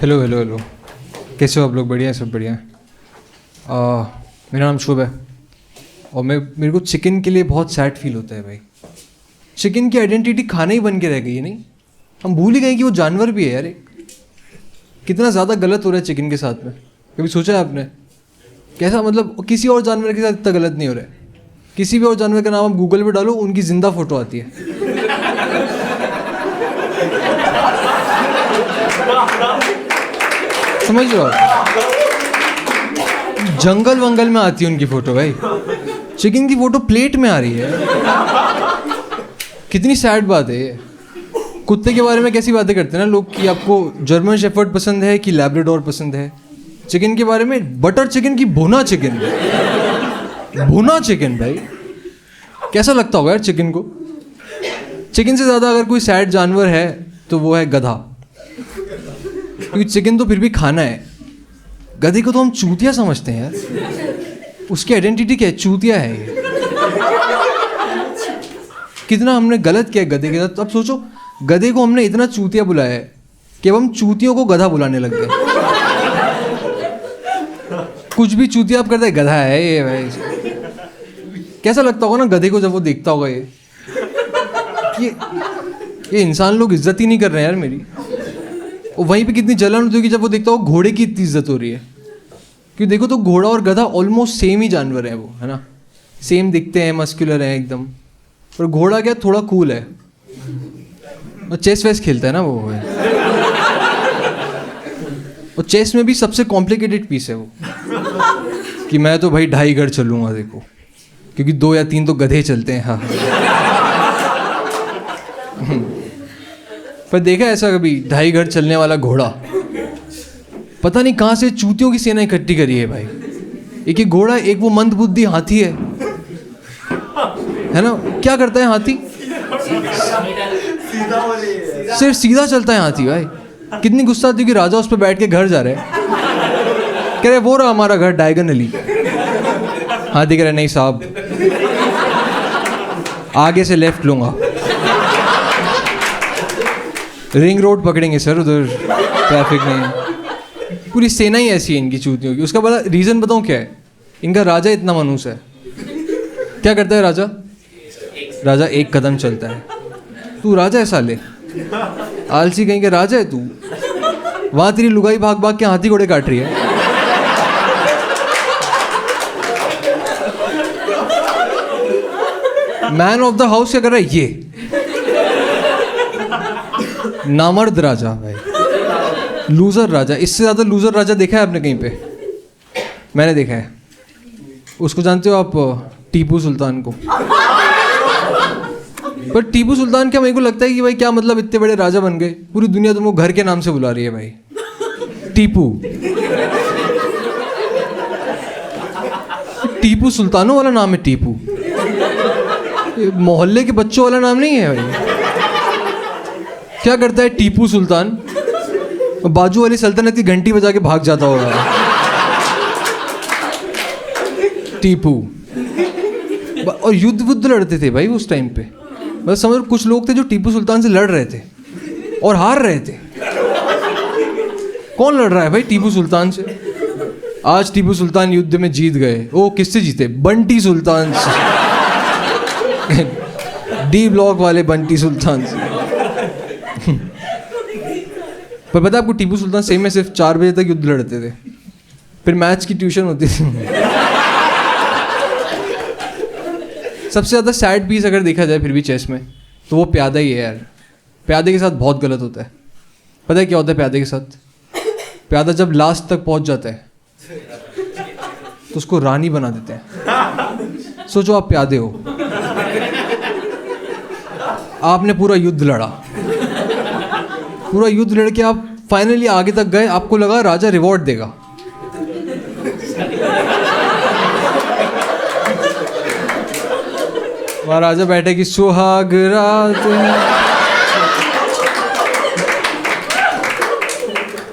Hello hello hello, कैसे हो आप लोग? बढ़िया है, सब बढ़िया है। मेरा नाम शुभ है और मेरे को चिकन के लिए बहुत सैड फील होता है भाई। चिकन की आइडेंटिटी खाना ही बन के रह गई है, नहीं? हम भूल ही गए कि वो जानवर भी है यार। एक कितना ज़्यादा गलत हो रहा है चिकन के साथ में। कभी सोचा है आपने? कैसा मतलब किसी और जानवर के साथ इतना गलत नहीं हो रहा है। किसी भी और जानवर का नाम आप गूगल पे डालो, उनकी ज़िंदा फ़ोटो आती है। समझ रहे हो आप? जंगल वंगल में आती है उनकी फ़ोटो भाई। चिकन की फ़ोटो प्लेट में आ रही है। कितनी सैड बात है ये। कुत्ते के बारे में कैसी बातें करते हैं ना लोग कि आपको जर्मन शेफर्ड पसंद है कि लैब्राडोर पसंद है। चिकन के बारे में बटर चिकन की भुना चिकन। भुना चिकन भाई, कैसा लगता होगा यार चिकन को? चिकन से ज़्यादा अगर कोई सैड जानवर है तो वो है गधा, क्योंकि चिकन तो फिर भी खाना है। गधे को तो हम चूतिया समझते हैं यार। उसकी आइडेंटिटी क्या है? चूतिया है ये। कितना हमने गलत किया गधे के साथ। अब सोचो, गधे को हमने इतना चूतिया बुलाया है कि अब हम चूतियों को गधा बुलाने लग गए। कुछ भी चूतिया आप करते हैं, गधा है ये भाई। कैसा लगता होगा ना गधे को जब वो देखता होगा ये इंसान लोग इज्जत ही नहीं कर रहे हैं यार मेरी। और वहीं पे कितनी जलन होती होगी जब वो देखता होगा घोड़े की इतनी इज्जत हो रही है। क्योंकि देखो तो घोड़ा और गधा ऑलमोस्ट सेम ही जानवर है वो, है ना? सेम दिखते हैं, मस्कुलर हैं एकदम। पर घोड़ा क्या थोड़ा कूल है और चेस वेस खेलता है ना वो है। और चेस में भी सबसे कॉम्प्लिकेटेड पीस है वो, कि मैं तो भाई 2.5 घर चलूँगा देखो, क्योंकि 2 या 3 तो गधे चलते हैं। हाँ पर देखा ऐसा कभी 2.5 घर चलने वाला घोड़ा? पता नहीं कहाँ से चूतियों की सेना इकट्ठी करी है भाई। एक ही घोड़ा, एक वो मंदबुद्धि हाथी है ना? क्या करता है हाथी? सिर्फ सीधा चलता है हाथी भाई। कितनी गुस्सा आती है कि राजा उस पर बैठ के घर जा रहे हैं, कह रहे वो रहा हमारा घर डायगोनली। हाथी कह रहे नहीं साहब, आगे से लेफ्ट लूंगा, रिंग रोड पकड़ेंगे सर, उधर ट्रैफिक नहीं। पूरी सेना ही ऐसी है इनकी चूतियों की। उसका बड़ा रीज़न बताऊँ क्या है? इनका राजा इतना मनूस है। क्या करता है राजा? राजा 1 कदम चलता है। तू राजा है साले, आलसी कहीं के राजा है तू। वहाँ तेरी लुगाई भाग भाग के हाथी घोड़े काट रही है। मैन ऑफ द हाउस क्या कर रहा है? ये नामर्द राजा भाई, लूजर राजा। इससे ज़्यादा लूजर राजा देखा है आपने कहीं पे? मैंने देखा है। उसको जानते हो आप? टीपू सुल्तान को। पर टीपू सुल्तान क्या, मेरे को लगता है कि भाई क्या मतलब इतने बड़े राजा बन गए, पूरी दुनिया तुमको घर के नाम से बुला रही है भाई। टीपू। टीपू सुल्तानों वाला नाम है टीपू, मोहल्ले के बच्चों वाला नाम नहीं है भाई। क्या करता है टीपू सुल्तान? बाजू वाली सल्तनत की घंटी बजा के भाग जाता होगा टीपू। और युद्ध वुद्ध लड़ते थे भाई उस टाइम पे। बस समझो कुछ लोग थे जो टीपू सुल्तान से लड़ रहे थे और हार रहे थे। कौन लड़ रहा है भाई टीपू सुल्तान से? आज टीपू सुल्तान युद्ध में जीत गए। ओ किससे जीते? बंटी सुल्तान से। डी ब्लॉक वाले बंटी सुल्तान से। पर पता है आपको, टीपू सुल्तान सही में सिर्फ 4 बजे तक युद्ध लड़ते थे, फिर मैच की ट्यूशन होती थी। सबसे ज़्यादा सैड पीस अगर देखा जाए फिर भी चेस में, तो वो प्यादा ही है यार। प्यादे के साथ बहुत गलत होता है। पता है क्या होता है प्यादे के साथ? प्यादा जब लास्ट तक पहुंच जाता है तो उसको रानी बना देते हैं। सोचो आप प्यादे हो, आपने पूरा युद्ध लड़ा, पूरा युद्ध लड़के आप फाइनली आगे तक गए। आपको लगा राजा रिवॉर्ड देगा। वहाँ राजा बैठे कि सुहाग रात।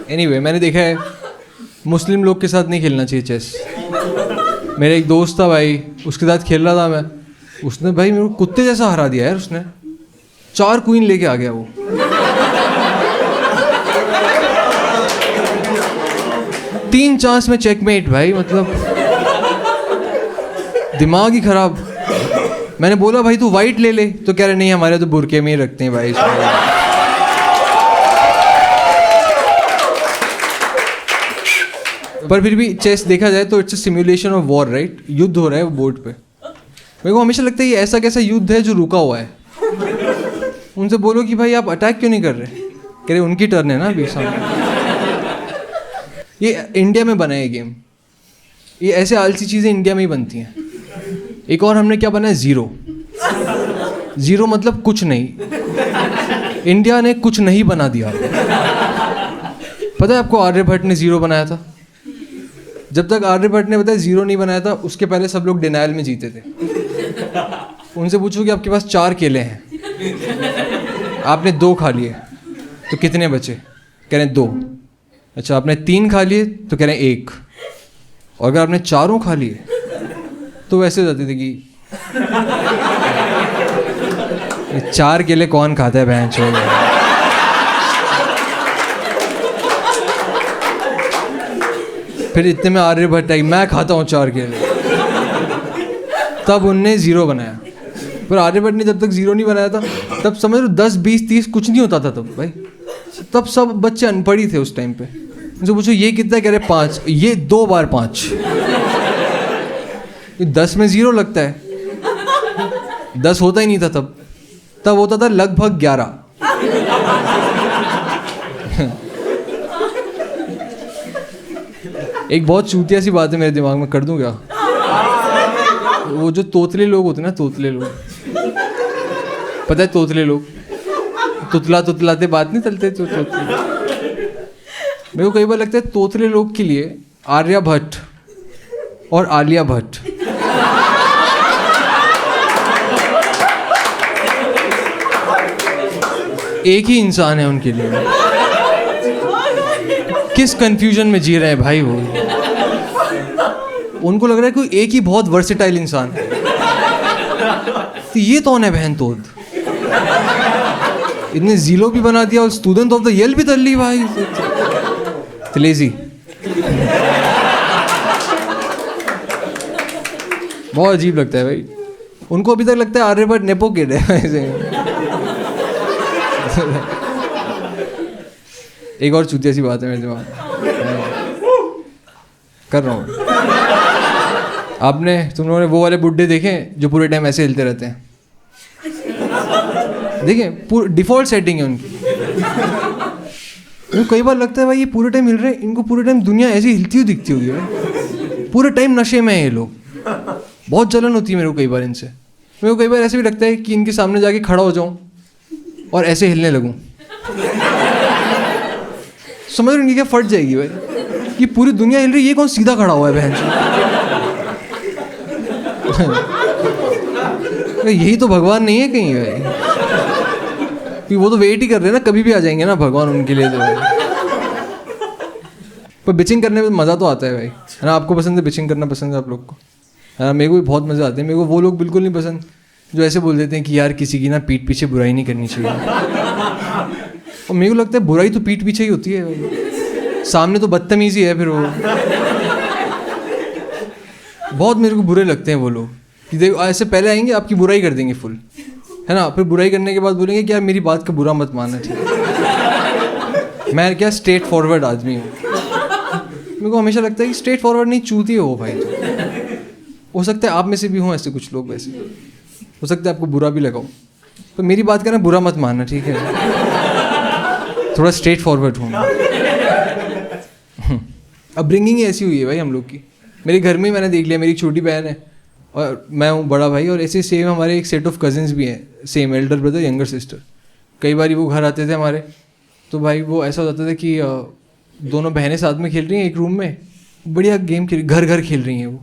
एनीवे, मैंने देखा है मुस्लिम लोग के साथ नहीं खेलना चाहिए चेस। मेरा एक दोस्त था भाई, उसके साथ खेल रहा था मैं। उसने भाई मेरे को कुत्ते जैसा हरा दिया यार। उसने 4 क्वीन लेके आ गया वो। 3 चांस में चेकमेट भाई, मतलब दिमाग ही खराब। मैंने बोला भाई तू वाइट ले ले, तो कह रहे नहीं हमारे तो बुरके में ही रखते हैं भाई। पर फिर भी चेस देखा जाए तो it's a simulation of war, right? युद्ध हो रहा है वो बोर्ड पे। मेरे को हमेशा लगता है ये ऐसा कैसा युद्ध है जो रुका हुआ है। उनसे बोलो कि भाई आप अटैक क्यों नहीं कर रहे? कह रहे उनकी टर्न है ना अभी सामने। ये इंडिया में बना है गेम। ये ऐसे आलसी चीज़ें इंडिया में ही बनती हैं। एक और हमने क्या बनाया, ज़ीरो। ज़ीरो मतलब कुछ नहीं। इंडिया ने कुछ नहीं बना दिया। पता है आपको आर्यभट्ट ने ज़ीरो बनाया था? जब तक आर्यभट्ट ने बताया ज़ीरो नहीं बनाया था, उसके पहले सब लोग डिनाइल में जीते थे। उनसे पूछो कि आपके पास 4 केले हैं, आपने 2 खा लिए, तो कितने बचे? कह रहे हैं 2। अच्छा आपने 3 खा लिए, तो कह रहे हैं 1। और अगर आपने 4 खा लिए तो वैसे हो जाते थे कि 4 केले कौन खाता है बहन छोड़। फिर इतने में आर्यभट्ट आई, मैं खाता हूँ 4 केले। तब उनने ज़ीरो बनाया। पर आर्यभट्ट ने जब तक ज़ीरो नहीं बनाया था, तब समझ लो 10, 20, 30 कुछ नहीं होता था तब भाई। तब सब बच्चे अनपढ़ ही थे उस टाइम पे। उनसे पूछो ये कितना है, कह रहे 5। ये 2 बार 5। 10 में ज़ीरो लगता है। 10 होता ही नहीं था तब होता था लगभग 11। एक बहुत चूतिया सी बात है मेरे दिमाग में, कर दूं क्या? वो जो तोतले लोग होते हैं ना, तोतले लोग, पता है तोतले लोग तुतलाते बात नहीं चलते तो तोतले। मेरे को कई बार लगता है तोतले लोग के लिए आर्यभट्ट और आलिया भट्ट एक ही इंसान है उनके लिए। किस कंफ्यूजन में जी रहे हैं भाई वो। उनको लग रहा है कोई एक ही बहुत वर्सेटाइल इंसान है, तो ये कौन है बहन तोद? इतने जीलो भी बना दिया और स्टूडेंट ऑफ द ईयर भी कर ली भाई। तलेजी बहुत अजीब लगता है भाई। उनको अभी तक लगता है आर्यभट्ट नेपो किड है ऐसे। एक और चूतिया सी बात है मेरे दिमाग में, कर रहा हूँ। तुम लोगों ने वो वाले बुड्ढे देखे जो पूरे टाइम ऐसे हिलते रहते हैं? देखें, डिफॉल्ट सेटिंग है उनकी। तो कई बार लगता है भाई ये पूरे टाइम हिल रहे हैं, इनको पूरे टाइम दुनिया ऐसी हिलती हुई दिखती होगी भाई। पूरे टाइम नशे में है ये लोग। बहुत जलन होती है मेरे को कई बार इनसे। मेरे को कई बार ऐसे भी लगता है कि इनके सामने जाके खड़ा हो जाऊं और ऐसे हिलने लगूं। समझ रहे, इनकी क्या फट जाएगी भाई। ये पूरी दुनिया हिल रही है, ये कौन सीधा खड़ा हुआ है बहन? यही तो भगवान नहीं है कहीं भाई। वो तो वेट ही कर रहे हैं ना, कभी भी आ जाएंगे ना भगवान उनके लिए तो। पर बिचिंग करने में मज़ा तो आता है भाई, है ना? आपको पसंद है बिचिंग करना? पसंद है आप लोग को? हाँ, मेरे को भी बहुत मज़ा आते हैं। मेरे को वो लोग बिल्कुल नहीं पसंद जो ऐसे बोल देते हैं कि यार किसी की ना पीठ पीछे बुराई नहीं करनी चाहिए। और मेरे को लगता है बुराई तो पीठ पीछे ही होती है भाई। सामने तो बदतमीजी है। फिर वो बहुत मेरे को बुरे लगते हैं वो लोग कि देखो ऐसे पहले आएंगे आपकी बुराई कर देंगे फुल, है ना? फिर बुराई करने के बाद बोलेंगे कि यार मेरी बात का बुरा मत मानना, ठीक है? मैं क्या स्ट्रेट फॉरवर्ड आदमी हूँ। मेरे को हमेशा लगता है कि स्ट्रेट फॉरवर्ड नहीं, चूती हो भाई। तो हो सकता है आप में से भी हों ऐसे कुछ लोग, वैसे हो सकता है आपको बुरा भी लगाओ, तो मेरी बात का ना बुरा मत मानना, ठीक है? थोड़ा स्ट्रेट फॉरवर्ड हूँ। अब ब्रिंगिंग ही ऐसी हुई है भाई हम लोग की। मेरे घर में ही मैंने देख लिया, मेरी छोटी बहन है और मैं हूँ बड़ा भाई, और ऐसे सेम हमारे एक सेट ऑफ कजिन्स भी हैं, same Elder brother younger sister. कई बार वो घर आते थे हमारे, तो भाई वो ऐसा होता था कि दोनों बहनें साथ में खेल रही हैं एक रूम में, बढ़िया गेम खेल, घर घर खेल रही हैं। वो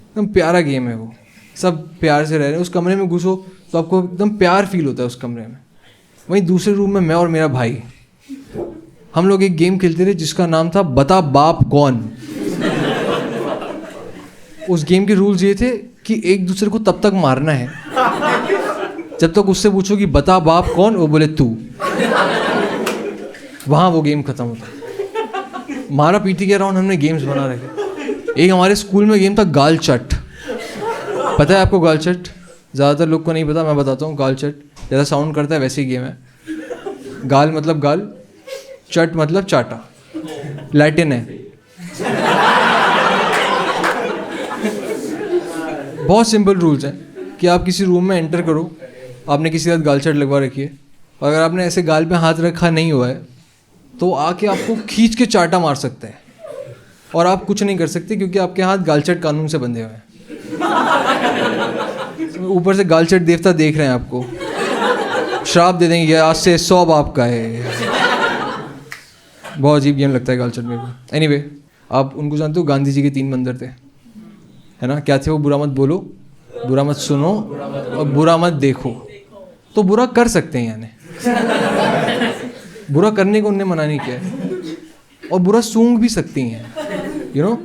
एकदम प्यारा गेम है, वो सब प्यार से रह रहे हैं। उस कमरे में घुसो तो आपको एकदम प्यार फील होता है उस कमरे में। वहीं दूसरे रूम में मैं और मेरा भाई, हम लोग एक गेम खेलते थे जिसका नाम था बता बाप कौन। उस गेम के रूल्स ये थे कि एक दूसरे को तब तक मारना है जब तक उससे पूछो कि बता बाप कौन, वो बोले तू। वहाँ वो गेम खत्म होता। मारा पीटी के अराउंड हमने गेम्स बना रखे। एक हमारे स्कूल में गेम था गाल चट। पता है आपको गाल चट? ज़्यादातर लोग को नहीं पता, मैं बताता हूँ। गाल चट जैसा साउंड करता है वैसे ही गेम है। गाल मतलब गाल, चट मतलब चाटा, लैटिन है। बहुत सिंपल रूल्स हैं कि आप किसी रूम में एंटर करो, आपने किसी के साथ गाल चट लगवा रखी है, और अगर आपने ऐसे गाल पे हाथ रखा नहीं हुआ है तो आके आपको खींच के चाटा मार सकते हैं, और आप कुछ नहीं कर सकते क्योंकि आपके हाथ गालचट कानून से बंधे हुए हैं। ऊपर से गालचट देवता देख रहे हैं आपको, श्राप दे देंगे आज से 100 आपका है। बहुत अजीब गेम लगता है गालचट मेरे को। एनीवे, आप उनको जानते हो? गांधी जी के 3 मंदिर थे, है ना? क्या थे वो? बुरा मत बोलो, बुरा मत सुनो और बुरा मत देखो। तो बुरा कर सकते हैं यानी, बुरा करने को उनने मना नहीं किया है, और बुरा सूंघ भी सकती हैं, यू नो।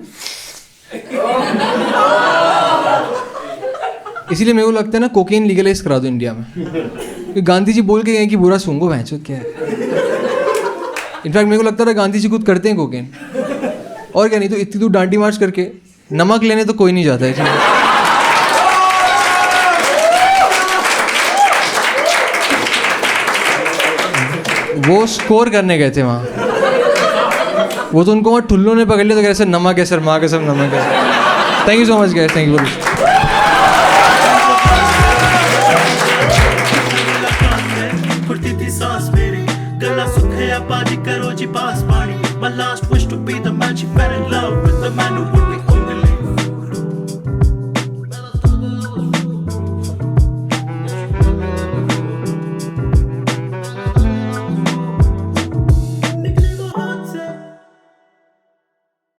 इसीलिए मेरे को लगता है ना, कोकेन लीगलाइज करा दो इंडिया में, क्योंकि गांधी जी बोल के गए कि बुरा सूंघो, भैंचो क्या है। इनफैक्ट मेरे को लगता था गांधी जी खुद करते हैं कोकेन, और क्या। नहीं तो इतनी दूर डांडी मार्च करके नमक लेने तो कोई नहीं जाता है। वो स्कोर करने गए थे वहाँ, वो तो उनको वहाँ ठुल्लों ने पकड़ लिया तो कैसे नमक है सर, माँ के सब नमक है। Thank you so much guys, thank you. गला सुखे पाजी करो जी पास पानी, my last wish to be the magic man